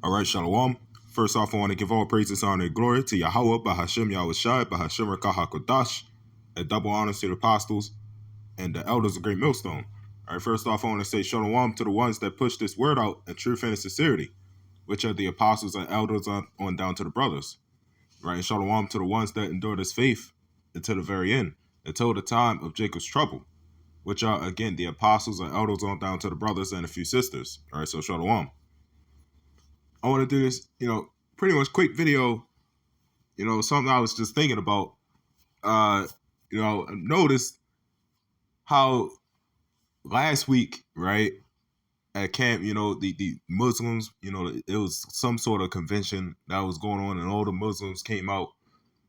All right, Shalom. First off, I want to give all praises, honor, and glory to Yahweh, Bahashem Yahushai, Bahashem Rakah HaKodash, and double honors to the apostles and the elders of Great Millstone. All right, first off, I want to say Shalom to the ones that push this word out in truth and in sincerity, which are the apostles and elders on down to the brothers. Right, and Shalom to the ones that endure this faith until the very end, until the time of Jacob's trouble, which are, again, the apostles and elders on down to the brothers and a few sisters. All right, so Shalom. I want to do this, pretty much quick video, something I was just thinking about. Noticed how last week, right, at camp, the Muslims, it was some sort of convention that was going on, and all the Muslims came out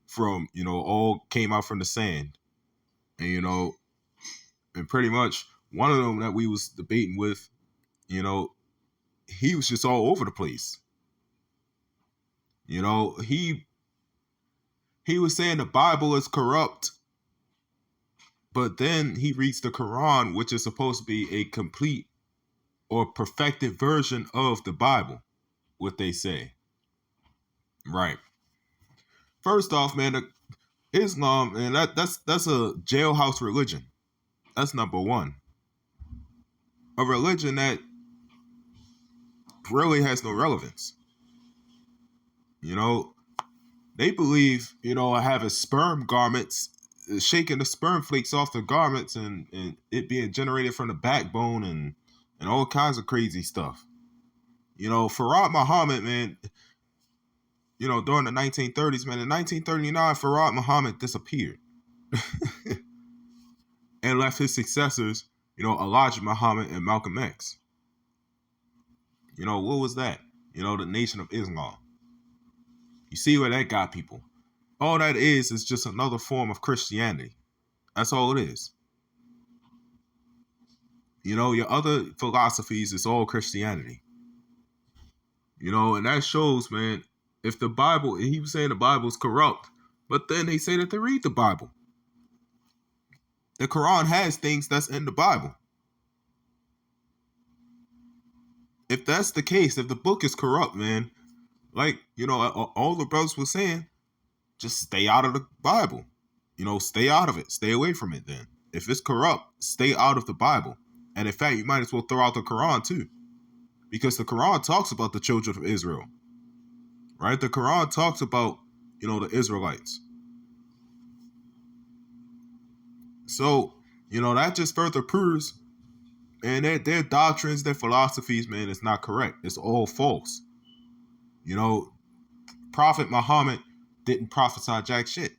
from, all came out from the sand. And, and pretty much one of them that we was debating with, he was just all over the place. He was saying the Bible is corrupt, but then he reads the Quran, which is supposed to be a complete or perfected version of the Bible, what they say. Right. First off, man, Islam, man, that's a jailhouse religion. That's number one. A religion that really has no relevance. They believe, having sperm garments, shaking the sperm flakes off the garments and it being generated from the backbone and all kinds of crazy stuff. Farad Muhammad, man, during the 1930s, man, in 1939, Farad Muhammad disappeared and left his successors, Elijah Muhammad and Malcolm X. What was that? The Nation of Islam. You see where that got people. All that is just another form of Christianity. That's all it is. Your other philosophies is all Christianity. And that shows, man, if the Bible, he was saying the Bible is corrupt, but then they say that they read the Bible. The Quran has things that's in the Bible. If that's the case, if the book is corrupt, man, like, all the brothers were saying, just stay out of the Bible. Stay out of it. Stay away from it then. If it's corrupt, stay out of the Bible. And in fact, you might as well throw out the Quran too. Because the Quran talks about the children of Israel. Right? The Quran talks about, the Israelites. So, that just further proves, and their doctrines, their philosophies, man, is not correct. It's all false. Prophet Muhammad didn't prophesy jack shit.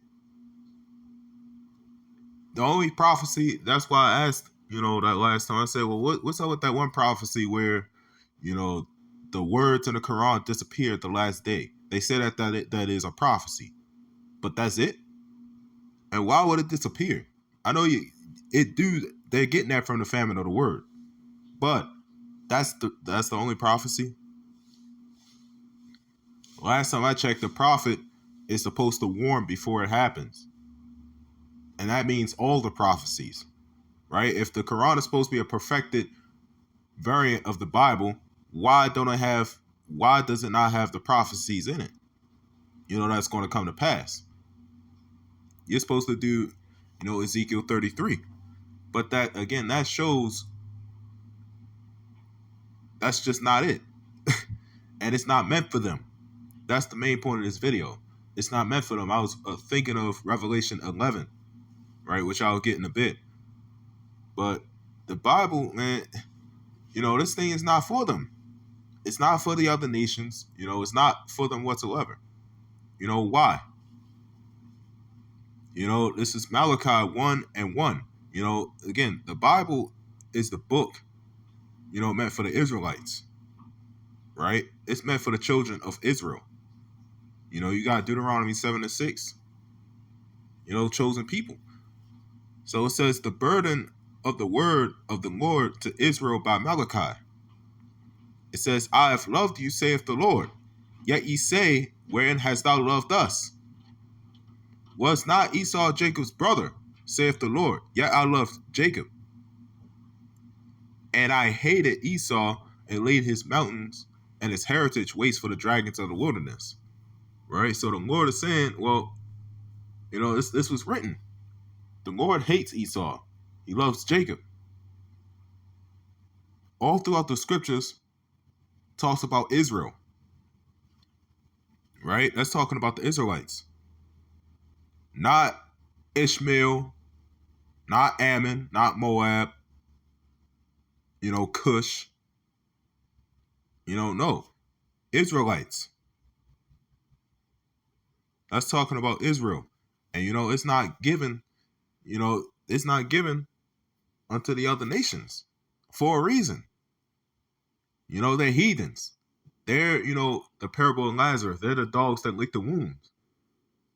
The only prophecy, that's why I asked, that last time, I said, well, what's up with that one prophecy where, the words in the Quran disappeared the last day? They said that is a prophecy, but that's it. And why would it disappear? I know they're getting that from the famine of the word, but that's the only prophecy. Last time I checked, the prophet is supposed to warn before it happens. And that means all the prophecies, right? If the Quran is supposed to be a perfected variant of the Bible, why does it not have the prophecies in it? That's going to come to pass. You're supposed to do, Ezekiel 33. But that, again, that shows that's just not it. And it's not meant for them. That's the main point of this video. It's not meant for them. I was thinking of Revelation 11, right, which I'll get in a bit. But the Bible, man, this thing is not for them. It's not for the other nations. It's not for them whatsoever. Why? This is Malachi 1:1. Again, the Bible is the book, meant for the Israelites, right? It's meant for the children of Israel. You got Deuteronomy 7:6, chosen people. So it says the burden of the word of the Lord to Israel by Malachi. It says, I have loved you, saith the Lord. Yet ye say, wherein hast thou loved us? Was not Esau Jacob's brother, saith the Lord? Yet I loved Jacob. And I hated Esau and laid his mountains and its heritage waits for the dragons of the wilderness. Right? So the Lord is saying, well, this was written. The Lord hates Esau. He loves Jacob. All throughout the scriptures talks about Israel. Right? That's talking about the Israelites. Not Ishmael, not Ammon, not Moab, Cush. No. Israelites. That's talking about Israel. And it's not given, it's not given unto the other nations for a reason. They're heathens. They're, the parable of Lazarus. They're the dogs that lick the wounds.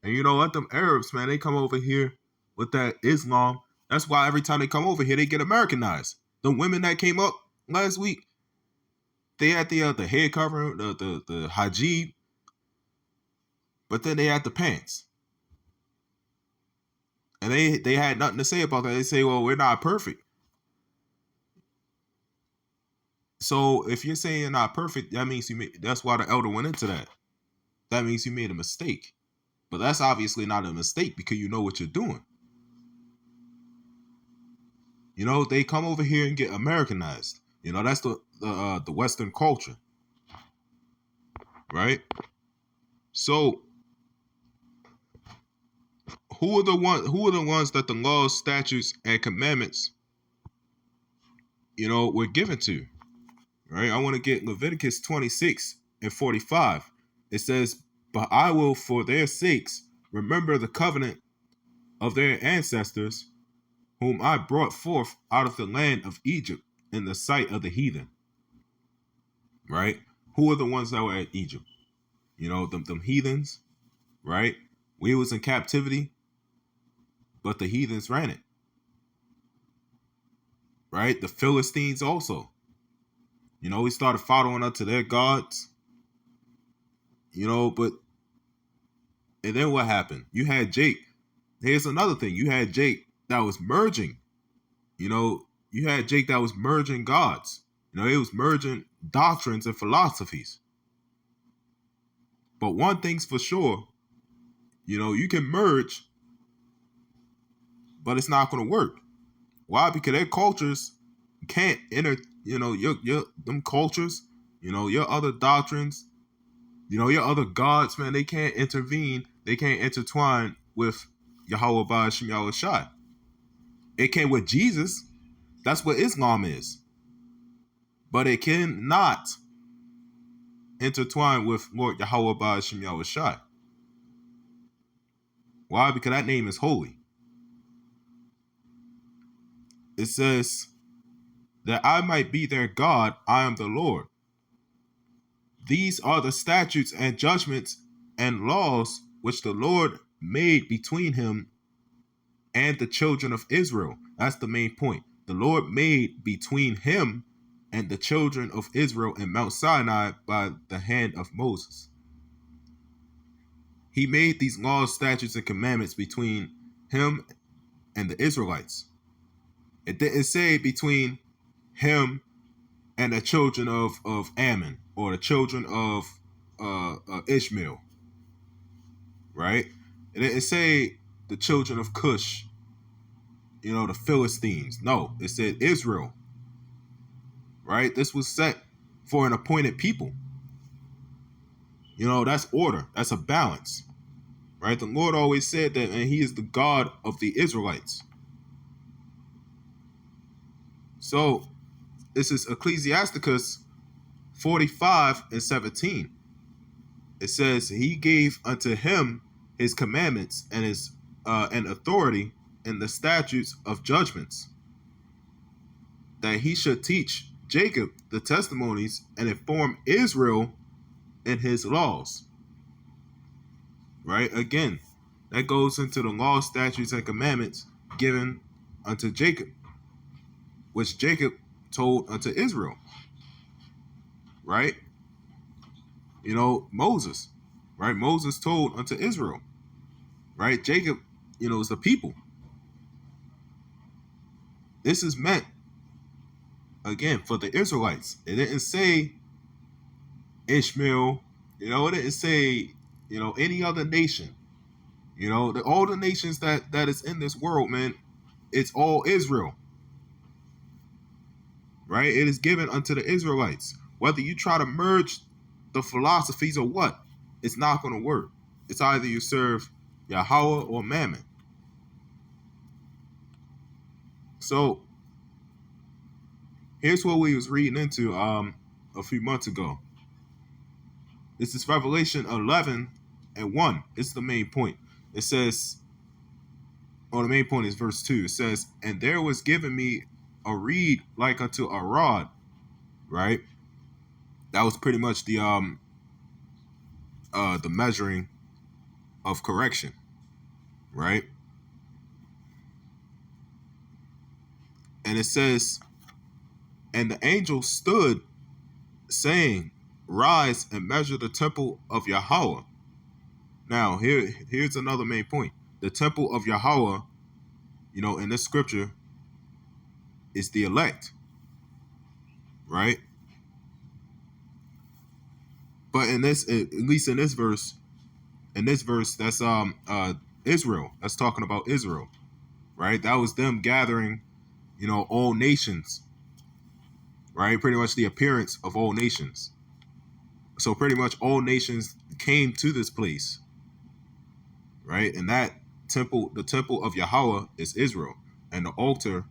And let them Arabs, man, they come over here with that Islam. That's why every time they come over here, they get Americanized. The women that came up last week, they had the head covering, the hijab, but then they had the pants. And they had nothing to say about that. They say, well, we're not perfect. So if you're saying you're not perfect, that means that's why the elder went into that. That means you made a mistake. But that's obviously not a mistake because you know what you're doing. They come over here and get Americanized. That's the Western culture. Right? So who are the ones that the laws, statutes, and commandments, were given to? Right? I want to get Leviticus 26 and 45. It says, but I will, for their sakes, remember the covenant of their ancestors, whom I brought forth out of the land of Egypt in the sight of the heathen. Right? Who are the ones that were at Egypt? Them heathens, right? We was in captivity, but the heathens ran it. Right? The Philistines also. We started following up to their gods. But and then what happened? You had Jake. Here's another thing. You had Jake that was merging. You had Jake that was merging gods. It was merging doctrines and philosophies. But one thing's for sure, you can merge, but it's not going to work. Why? Because their cultures can't enter, your them cultures, your other doctrines, your other gods, man, they can't intervene. They can't intertwine with Yahweh Ba'ashem Yahweh Shai. It can with Jesus. That's what Islam is. But it cannot intertwine with Lord Yahweh Ba'ashem Yahweh Shai. Why? Because that name is holy. It says, that I might be their God, I am the Lord. These are the statutes and judgments and laws which the Lord made between him and the children of Israel. That's the main point. The Lord made between him and the children of Israel in Mount Sinai by the hand of Moses. He made these laws, statutes, and commandments between him and the Israelites. It didn't say between him and the children of Ammon or the children of Ishmael. Right? It didn't say the children of Cush, the Philistines. No, it said Israel. Right? This was set for an appointed people. That's order. That's a balance. Right? The Lord always said that, and he is the God of the Israelites. So, this is Ecclesiasticus 45 and 17. It says, he gave unto him his commandments and his and authority in the statutes of judgments, that he should teach Jacob the testimonies and inform Israel in his laws. Right? Again, that goes into the law, statutes, and commandments given unto Jacob, which Jacob told unto Israel. Right? Moses. Right? Moses told unto Israel. Right? Jacob, is the people. This is meant, again, for the Israelites. It didn't say Ishmael. It didn't say, any other nation. All the nations that is in this world, man, it's all Israel, right? It is given unto the Israelites. Whether you try to merge the philosophies or what, it's not going to work. It's either you serve Yahweh or Mammon. So here's what we was reading into a few months ago. This is Revelation 11:1. It's the main point. It says, the main point is verse 2. It says, and there was given me a reed like unto a rod, right? That was pretty much the measuring of correction, right? And it says, and the angel stood, saying, rise and measure the temple of Yahweh. Now, here's another main point. The temple of Yahweh, in this scripture, is the elect, right? But at least in this verse, that's Israel. That's talking about Israel, right? That was them gathering, all nations, right? Pretty much the appearance of all nations. So pretty much all nations came to this place, right? And that temple, the temple of Yahweh, is Israel, and the altar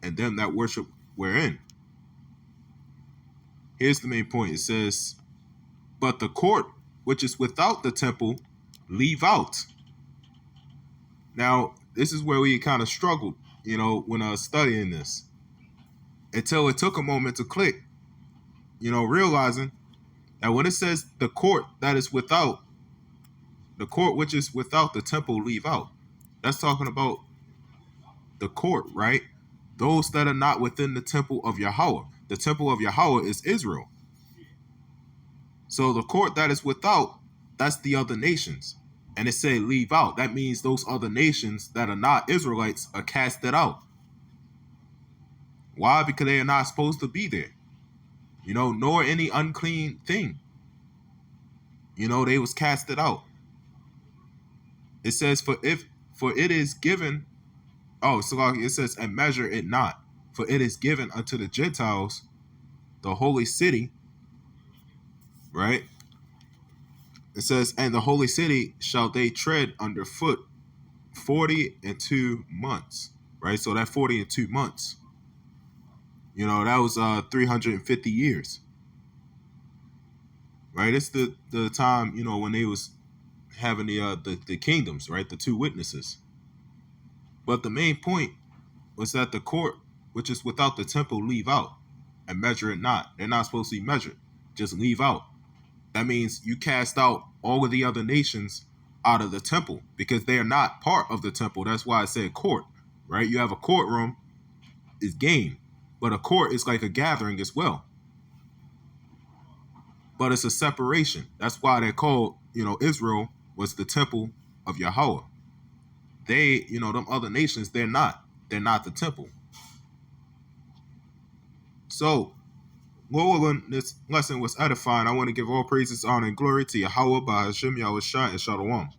and them that worship wherein. Here's the main point. It says, but the court which is without the temple leave out. Now, this is where we kind of struggled, when studying this, until it took a moment to click, realizing that when it says the court that is without, the court which is without the temple leave out, that's talking about the court, right? Those that are not within the temple of Yahweh. The temple of Yahweh is Israel. So the court that is without, that's the other nations. And it say leave out. That means those other nations that are not Israelites are casted out. Why? Because they are not supposed to be there. Nor any unclean thing. They was casted out. It says, for it is given, it says, and measure it not. For it is given unto the Gentiles, the holy city, right? It says, and the holy city shall they tread underfoot 42 months, right? So that 42 months, that was 350 years, right? It's the time, when they was having the kingdoms, right? The two witnesses. But the main point was that the court, which is without the temple, leave out and measure it not. They're not supposed to be measured. Just leave out. That means you cast out all of the other nations out of the temple because they are not part of the temple. That's why I said court, right? You have a courtroom, is game, but a court is like a gathering as well. But it's a separation. That's why they're called, Israel was the temple of Yahweh. They, them other nations, they're not the temple. So, when this lesson was edifying, I want to give all praises, honor, and glory to Yahweh, Bahashem, Yahushua, and Shalom.